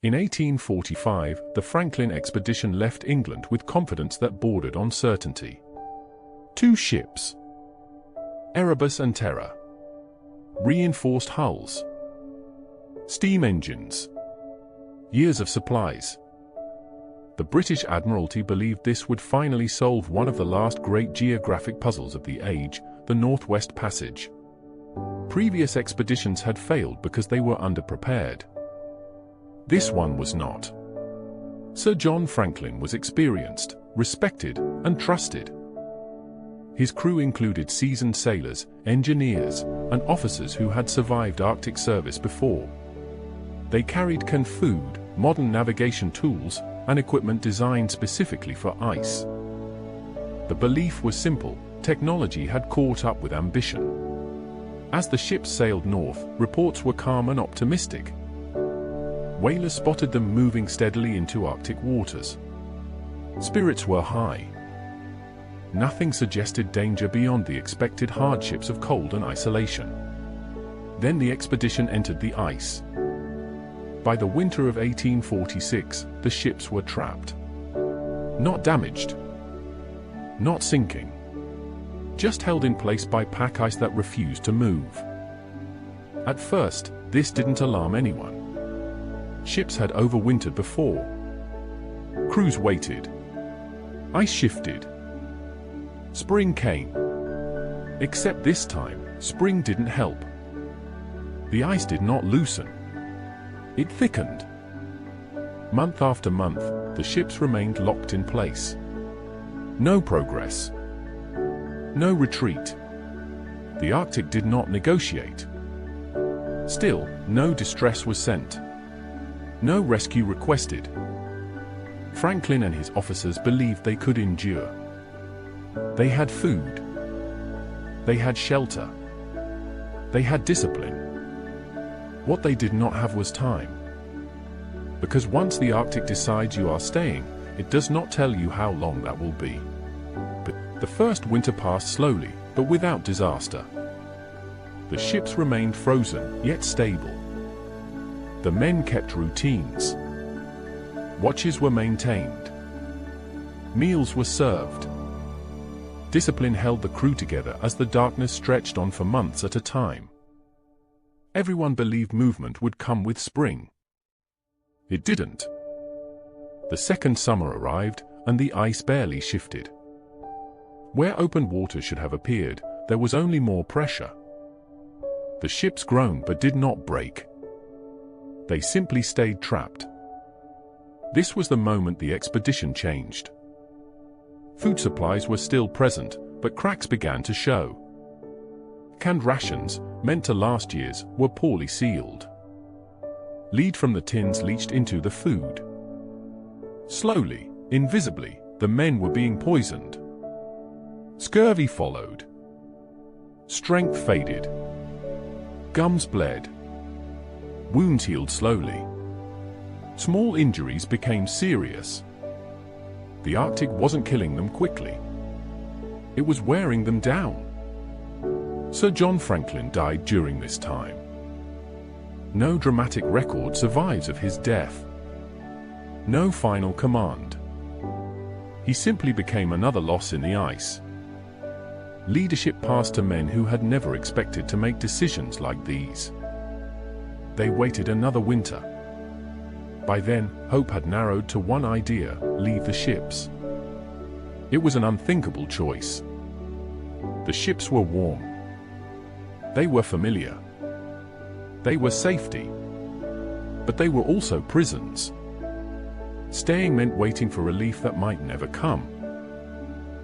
In 1845, the Franklin expedition left England with confidence that bordered on certainty. 2 ships, Erebus and Terror, reinforced hulls, steam engines, years of supplies. The British Admiralty believed this would finally solve one of the last great geographic puzzles of the age, the Northwest Passage. Previous expeditions had failed because they were underprepared. This one was not. Sir John Franklin was experienced, respected, and trusted. His crew included seasoned sailors, engineers, and officers who had survived Arctic service before. They carried canned food, modern navigation tools, and equipment designed specifically for ice. The belief was simple: technology had caught up with ambition. As the ships sailed north, reports were calm and optimistic. Whalers spotted them moving steadily into Arctic waters. Spirits were high. Nothing suggested danger beyond the expected hardships of cold and isolation. Then the expedition entered the ice. By the winter of 1846, the ships were trapped. Not damaged. Not sinking. Just held in place by pack ice that refused to move. At first, this didn't alarm anyone. Ships had overwintered before. Crews waited. Ice shifted. Spring came. Except this time, spring didn't help. The ice did not loosen. It thickened. Month after month, the ships remained locked in place. No progress. No retreat. The Arctic did not negotiate. Still, no distress was sent. No rescue requested. Franklin and his officers believed they could endure. They had food. They had shelter. They had discipline. What they did not have was time. Because once the Arctic decides you are staying, it does not tell you how long that will be. But the first winter passed slowly, but without disaster. The ships remained frozen, yet stable. The men kept routines. Watches were maintained. Meals were served. Discipline held the crew together as the darkness stretched on for months at a time. Everyone believed movement would come with spring. It didn't. The second summer arrived, and the ice barely shifted. Where open water should have appeared, there was only more pressure. The ships groaned but did not break. They simply stayed trapped. This was the moment the expedition changed. Food supplies were still present, but cracks began to show. Canned rations, meant to last years, were poorly sealed. Lead from the tins leached into the food. Slowly, invisibly, the men were being poisoned. Scurvy followed. Strength faded. Gums bled. Wounds healed slowly. Small injuries became serious. The Arctic wasn't killing them quickly. It was wearing them down. Sir John Franklin died during this time. No dramatic record survives of his death. No final command. He simply became another loss in the ice. Leadership passed to men who had never expected to make decisions like these. They waited another winter. By then, hope had narrowed to one idea: leave the ships. It was an unthinkable choice. The ships were warm. They were familiar. They were safety. But they were also prisons. Staying meant waiting for relief that might never come.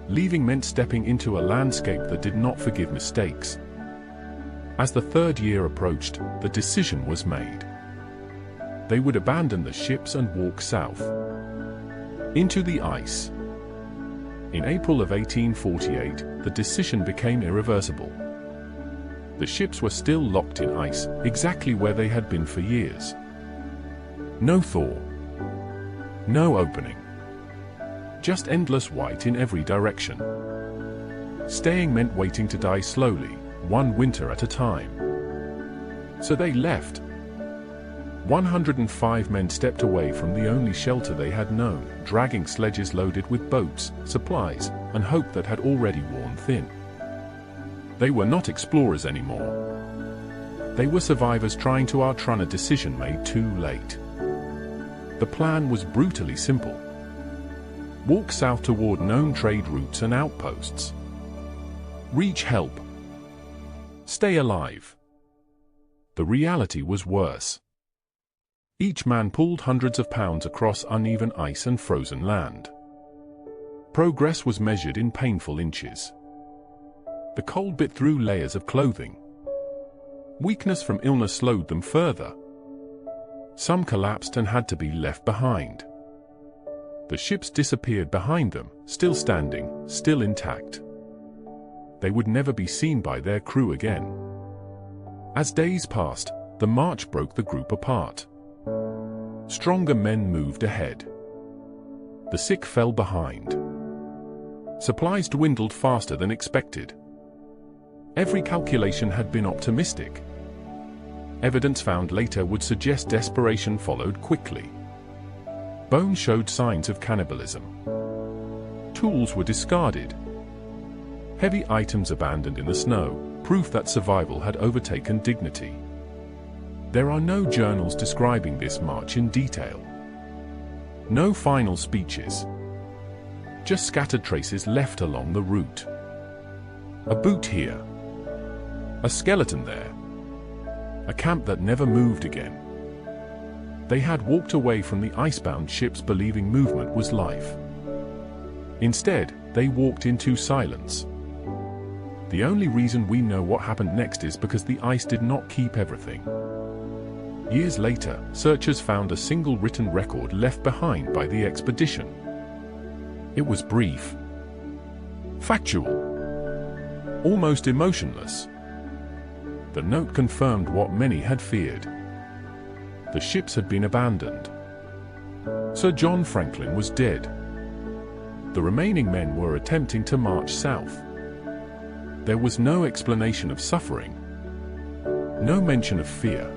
Leaving meant stepping into a landscape that did not forgive mistakes. As the third year approached, the decision was made. They would abandon the ships and walk south. Into the ice. In April of 1848, the decision became irreversible. The ships were still locked in ice, exactly where they had been for years. No thaw. No opening. Just endless white in every direction. Staying meant waiting to die slowly, one winter at a time. So they left. 105 men stepped away from the only shelter they had known, dragging sledges loaded with boats, supplies, and hope that had already worn thin. They were not explorers anymore. They were survivors trying to outrun a decision made too late. The plan was brutally simple. Walk south toward known trade routes and outposts. Reach help. Stay alive. The reality was worse. Each man pulled hundreds of pounds across uneven ice and frozen land. Progress was measured in painful inches. The cold bit through layers of clothing. Weakness from illness slowed them further. Some collapsed and had to be left behind. The ships disappeared behind them, still standing, still intact. They would never be seen by their crew again. As days passed, the march broke the group apart. Stronger men moved ahead. The sick fell behind. Supplies dwindled faster than expected. Every calculation had been optimistic. Evidence found later would suggest desperation followed quickly. Bones showed signs of cannibalism. Tools were discarded. Heavy items abandoned in the snow, proof that survival had overtaken dignity. There are no journals describing this march in detail. No final speeches. Just scattered traces left along the route. A boot here. A skeleton there. A camp that never moved again. They had walked away from the icebound ships believing movement was life. Instead, they walked into silence. The only reason we know what happened next is because the ice did not keep everything. Years later, searchers found a single written record left behind by the expedition. It was brief, factual, almost emotionless. The note confirmed what many had feared. The ships had been abandoned. Sir John Franklin was dead. The remaining men were attempting to march south. There was no explanation of suffering, no mention of fear.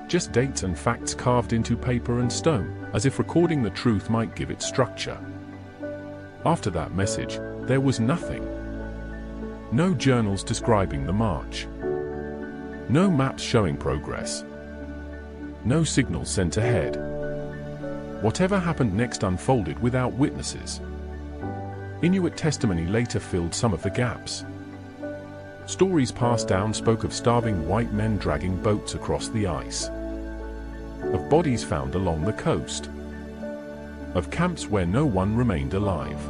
Just dates and facts carved into paper and stone, as if recording the truth might give it structure. After that message, there was nothing. No journals describing the march. No maps showing progress. No signals sent ahead. Whatever happened next unfolded without witnesses. Inuit testimony later filled some of the gaps. Stories passed down spoke of starving white men dragging boats across the ice. Of bodies found along the coast. Of camps where no one remained alive.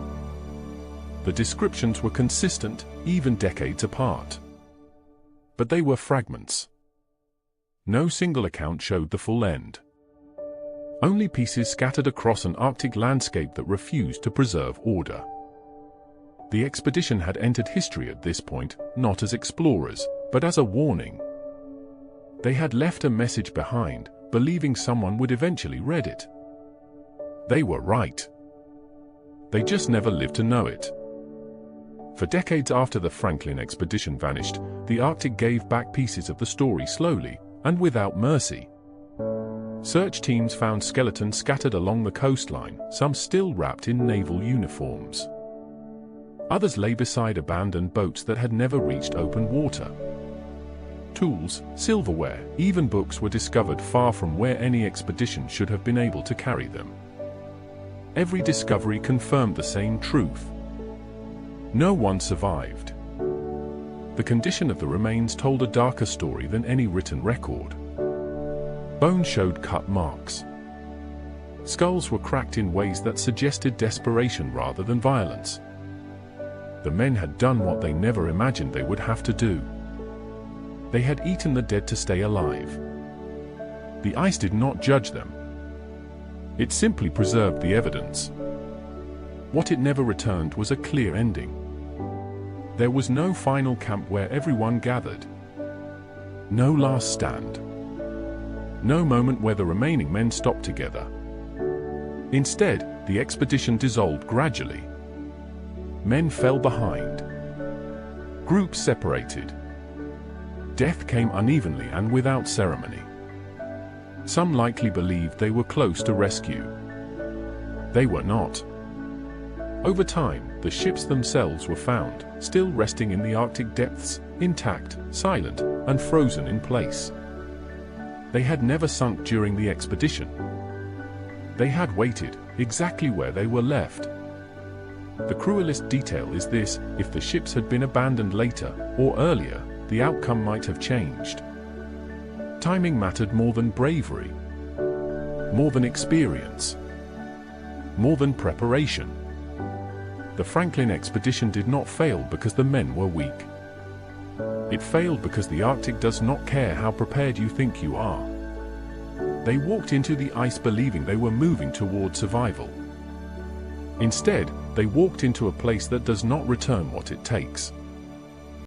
The descriptions were consistent, even decades apart. But they were fragments. No single account showed the full end. Only pieces scattered across an Arctic landscape that refused to preserve order. The expedition had entered history at this point, not as explorers, but as a warning. They had left a message behind, believing someone would eventually read it. They were right. They just never lived to know it. For decades after the Franklin expedition vanished, the Arctic gave back pieces of the story slowly, and without mercy. Search teams found skeletons scattered along the coastline, some still wrapped in naval uniforms. Others lay beside abandoned boats that had never reached open water. Tools, silverware, even books were discovered far from where any expedition should have been able to carry them. Every discovery confirmed the same truth. No one survived. The condition of the remains told a darker story than any written record. Bones showed cut marks. Skulls were cracked in ways that suggested desperation rather than violence. The men had done what they never imagined they would have to do. They had eaten the dead to stay alive. The ice did not judge them. It simply preserved the evidence. What it never returned was a clear ending. There was no final camp where everyone gathered. No last stand. No moment where the remaining men stopped together. Instead, the expedition dissolved gradually. Men fell behind. Groups separated. Death came unevenly and without ceremony. Some likely believed they were close to rescue. They were not. Over time, the ships themselves were found, still resting in the Arctic depths, intact, silent, and frozen in place. They had never sunk during the expedition. They had waited, exactly where they were left. The cruelest detail is this: if the ships had been abandoned later, or earlier, the outcome might have changed. Timing mattered more than bravery, more than experience, more than preparation. The Franklin expedition did not fail because the men were weak. It failed because the Arctic does not care how prepared you think you are. They walked into the ice believing they were moving toward survival. Instead, they walked into a place that does not return what it takes.